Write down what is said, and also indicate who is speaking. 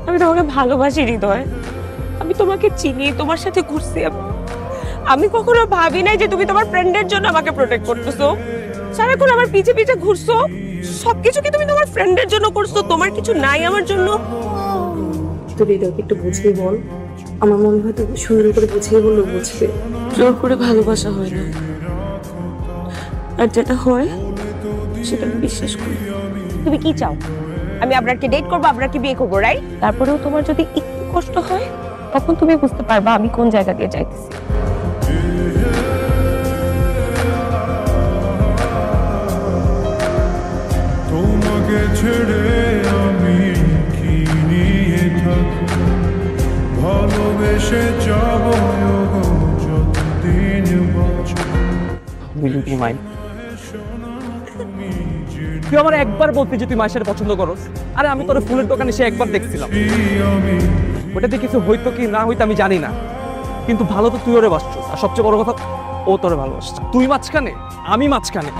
Speaker 1: আমি তোমাকে ভালোবাসি হৃদয়, আমি তোমাকে চিনি, তোমার সাথে ঘুরছি। আমি কখনো ভাবি নাই যে তুমি তোমার ফ্রেন্ডের জন্য আমাকে প্রোটেক্ট করতেছো, সারাক্ষণ আমার পিছে পিছে ঘুরছো। সবকিছু কি তুমি তোমার ফ্রেন্ডের জন্য করছো? তোমার কিছু নাই আমার জন্য?
Speaker 2: তুই হৃদয়কে একটু বুঝিয়ে বল। আমার মনে হয় তুই সুন্দর করে বুঝিয়ে বললে বুঝবে।
Speaker 1: জোর করে ভালোবাসা হয় না, আর যেটা হয় সেটা আমি বিশ্বাস করি। তুমি কি চাও? আমি আপনাকে ডেট করবো, আপনাকে বিয়ে করবো, রাইট? তারপরেও তোমার যদি একটু কষ্ট হয় তখন তুমি বুঝতে পারবা আমি কোন জায়গা দিয়ে যাইতেছি।
Speaker 3: তোমাকে ছেড়ে আমি কি নিয়ে থাকি, ভালোবেসে যাব যতদিন বাঁচব।
Speaker 4: তুই আমার একবার বলতি যে তুই মায়ের সাথে পছন্দ করস। আরে আমি তোর ফুলের দোকানে সে একবার দেখছিলাম, ওটাতে কিছু হইতো কি না হইতো আমি জানি না, কিন্তু ভালো তো তুই ওরে বাসছিস, আর সবচেয়ে বড় কথা ও তোরে ভালোবাসছে। তুই মাঝখানে, আমি মাঝখানে।